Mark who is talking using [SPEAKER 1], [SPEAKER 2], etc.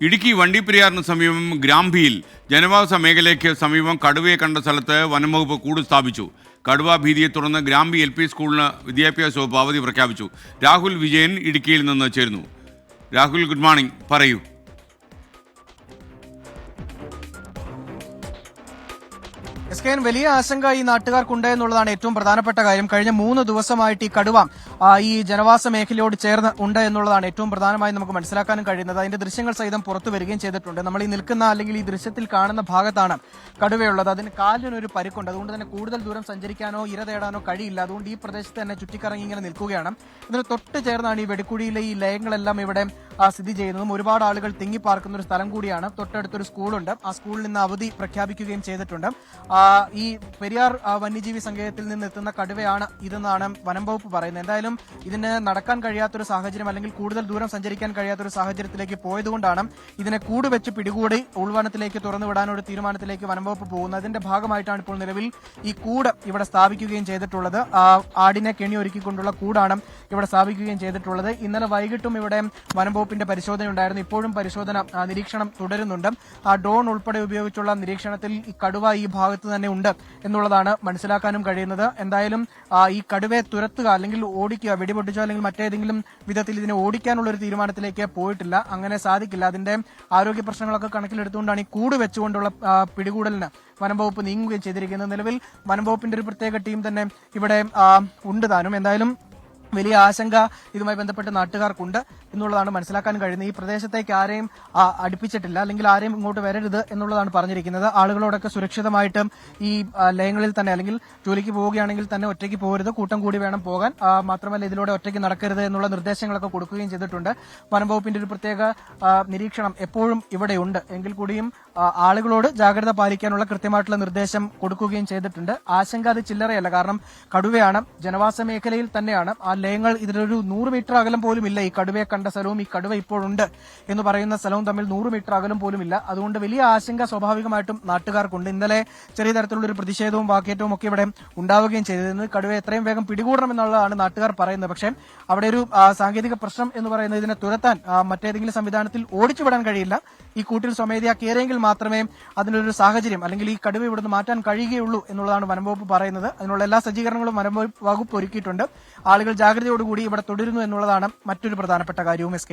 [SPEAKER 1] ഇടുക്കി വണ്ടിപ്പെരിയാറിന് സമീപം ഗ്രാമ്പിയിൽ ജനവാസ മേഖലയ്ക്ക് സമീപം കടുവയെ കണ്ട സ്ഥലത്ത് വനംവകുപ്പ് കൂട് സ്ഥാപിച്ചു. കടുവാ ഭീതിയെ തുടർന്ന് ഗ്രാമ്പി LP സ്കൂളിന് വിദ്യാഭ്യാസ വകുപ്പ് അവധി പ്രഖ്യാപിച്ചു. രാഹുൽ വിജയൻ ഇടുക്കിയിൽ നിന്ന് ചേരുന്നു. രാഹുൽ, ഗുഡ് മോർണിംഗ്, പറയൂ.
[SPEAKER 2] വലിയ ആശങ്ക ഈ നാട്ടുകാർക്കുണ്ട് എന്നുള്ളതാണ് ഏറ്റവും പ്രധാനപ്പെട്ട കാര്യം. കഴിഞ്ഞ 3 ദിവസമായിട്ട് ഈ കടുവ ഈ ജനവാസ മേഖലയോട് ചേർന്ന് ഉണ്ട് എന്നുള്ളതാണ് ഏറ്റവും പ്രധാനമായി നമുക്ക് മനസ്സിലാക്കാനും കഴിയുന്നത്. അതിന്റെ ദൃശ്യങ്ങൾ സഹിതം പുറത്തു വരികയും ചെയ്തിട്ടുണ്ട്. നമ്മൾ ഈ നിൽക്കുന്ന അല്ലെങ്കിൽ ഈ ദൃശ്യത്തിൽ കാണുന്ന ഭാഗത്താണ് കടുവയുള്ളത്. അതിന് കാലിനൊരു പരിക്കുണ്ട്. അതുകൊണ്ട് തന്നെ കൂടുതൽ ദൂരം സഞ്ചരിക്കാനോ ഇര തേടാനോ കഴിയില്ല. അതുകൊണ്ട് ഈ പ്രദേശത്ത് തന്നെ ചുറ്റിക്കറങ്ങി ഇങ്ങനെ നിൽക്കുകയാണ്. ഇതിന് തൊട്ട് ചേർന്നാണ് ഈ വെടിക്കുഴിയിലെ ഈ ലയങ്ങളെല്ലാം ഇവിടെ സ്ഥിതി ചെയ്യുന്നതും. ഒരുപാട് ആളുകൾ തിങ്ങിപ്പാർക്കുന്ന ഒരു സ്ഥലം കൂടിയാണ്. തൊട്ടടുത്തൊരു സ്കൂളുണ്ട്. ആ സ്കൂളിൽ നിന്ന് അവധി പ്രഖ്യാപിക്കുകയും ചെയ്തിട്ടുണ്ട്. ഈ പെരിയാർ വന്യജീവി സങ്കേതത്തിൽ നിന്ന് എത്തുന്ന കടുവയാണ് ഇതെന്നാണ് വനം വകുപ്പ് പറയുന്നത്. എന്തായാലും ഇതിന് നടക്കാൻ കഴിയാത്തൊരു സാഹചര്യം അല്ലെങ്കിൽ കൂടുതൽ ദൂരം സഞ്ചരിക്കാൻ കഴിയാത്തൊരു സാഹചര്യത്തിലേക്ക് പോയതുകൊണ്ടാണ് ഇതിനെ കൂട് വെച്ച് പിടികൂടി ഉൾവനത്തിലേക്ക് തുറന്നുവിടാനൊരു തീരുമാനത്തിലേക്ക് വനം വകുപ്പ് പോകുന്നത്. അതിന്റെ ഭാഗമായിട്ടാണ് ഇപ്പോൾ നിലവിൽ ഈ കൂട് ഇവിടെ സ്ഥാപിക്കുകയും ചെയ്തിട്ടുള്ളത്. ആടിനെ കെണിയൊരുക്കിക്കൊണ്ടുള്ള കൂടാണ് ഇവിടെ സ്ഥാപിക്കുകയും ചെയ്തിട്ടുള്ളത്. ഇന്നലെ വൈകിട്ടും ഇവിടെ വനം വകുപ്പിന്റെ പരിശോധന ഉണ്ടായിരുന്നു. ഇപ്പോഴും പരിശോധന നിരീക്ഷണം തുടരുന്നുണ്ട്. ഡ്രോൺ ഉൾപ്പെടെ ഉപയോഗിച്ചുള്ള നിരീക്ഷണത്തിൽ ഈ കടുവ ഈ ഭാഗത്ത് തന്നെ ഉണ്ട് എന്നുള്ളതാണ് മനസ്സിലാക്കാനും കഴിയുന്നത്. എന്തായാലും ഈ കടുവയെ തുരത്തുക അല്ലെങ്കിൽ ഓടിക്കുക, വെടിപൊട്ടിച്ചോ അല്ലെങ്കിൽ മറ്റേതെങ്കിലും വിധത്തിൽ ഇതിനെ ഓടിക്കാനുള്ള ഒരു തീരുമാനത്തിലേക്ക് പോയിട്ടില്ല. അങ്ങനെ സാധിക്കില്ല. അതിന്റെ ആരോഗ്യ പ്രശ്നങ്ങളൊക്കെ കണക്കിലെടുത്തുകൊണ്ടാണ് ഈ കൂട് വെച്ചുകൊണ്ടുള്ള പിടികൂടലിന് വനംവകുപ്പ് നീങ്ങുകയും ചെയ്തിരിക്കുന്നത്. നിലവിൽ വനംവകുപ്പിന്റെ ഒരു പ്രത്യേക ടീം തന്നെ ഇവിടെ ഉണ്ട് താനും. എന്തായാലും വലിയ ആശങ്ക ഇതുമായി ബന്ധപ്പെട്ട് നാട്ടുകാർക്കുണ്ട് എന്നുള്ളതാണ് മനസ്സിലാക്കാൻ കഴിയുന്നത്. ഈ പ്രദേശത്തേക്ക് ആരെയും അടുപ്പിച്ചിട്ടില്ല, അല്ലെങ്കിൽ ആരെയും ഇങ്ങോട്ട് വരരുത് എന്നുള്ളതാണ് പറഞ്ഞിരിക്കുന്നത്. ആളുകളോടൊക്കെ സുരക്ഷിതമായിട്ട് ഈ ലയങ്ങളിൽ തന്നെ അല്ലെങ്കിൽ ജോലിക്ക് പോവുകയാണെങ്കിൽ തന്നെ ഒറ്റയ്ക്ക് പോകരുത്, കൂട്ടം കൂടി വേണം പോകാൻ. മാത്രമല്ല ഇതിലൂടെ ഒറ്റയ്ക്ക് നടക്കരുത് എന്നുള്ള നിർദ്ദേശങ്ങളൊക്കെ കൊടുക്കുകയും ചെയ്തിട്ടുണ്ട്. വനംവകുപ്പിന്റെ ഒരു പ്രത്യേക നിരീക്ഷണം എപ്പോഴും ഇവിടെയുണ്ട്. എങ്കിൽ കൂടിയും ആളുകളോട് ജാഗ്രത പാലിക്കാനുള്ള കൃത്യമായിട്ടുള്ള നിർദ്ദേശം കൊടുക്കുകയും ചെയ്തിട്ടുണ്ട്. ആശങ്ക അത് ചില്ലറയല്ല. കാരണം കടുവയാണ്, ജനവാസ മേഖലയിൽ തന്നെയാണ്. ആ ലയങ്ങൾ ഇതിലൊരു 100 മീറ്റർ അകലം പോലും ഇല്ല. ഈ കടുവയെ കണ്ട സ്ഥലവും ഈ കടുവ ഇപ്പോഴുണ്ട് എന്ന് പറയുന്ന സ്ഥലവും തമ്മിൽ 100 മീറ്റർ അകലം പോലും ഇല്ല. അതുകൊണ്ട് വലിയ ആശങ്ക സ്വാഭാവികമായിട്ടും നാട്ടുകാർക്കുണ്ട്. ഇന്നലെ ചെറിയ തരത്തിലുള്ള ഒരു പ്രതിഷേധവും വാക്കേറ്റവും ഒക്കെ ഇവിടെ ഉണ്ടാവുകയും ചെയ്തിരുന്നത്. കടുവയെ എത്രയും വേഗം പിടികൂടണം എന്നുള്ളതാണ് നാട്ടുകാർ പറയുന്നത്. പക്ഷേ അവിടെ ഒരു സാങ്കേതിക പ്രശ്നം എന്ന് പറയുന്നത് ഇതിനെ തുരത്താൻ മറ്റേതെങ്കിലും സംവിധാനത്തിൽ ഓടിച്ചുവിടാൻ കഴിയില്ല. ഈ കൂട്ടിൽ സ്വമേധയാ കയറിയെങ്കിൽ മാത്രമേ അതിനൊരു സാഹചര്യം അല്ലെങ്കിൽ ഈ കടുവ ഇവിടുന്ന് മാറ്റാൻ കഴിയുകയുള്ളൂ എന്നുള്ളതാണ് വനംവകുപ്പ് പറയുന്നത്. അതിനുള്ള എല്ലാ സജ്ജീകരണങ്ങളും വനംവകുപ്പ് ഒരുക്കിയിട്ടുണ്ട്. ആളുകൾ ജാഗ്രതയോടുകൂടി ഇവിടെ തുടരുന്നു എന്നുള്ളതാണ് മറ്റൊരു പ്രധാനപ്പെട്ട കാര്യവും. SK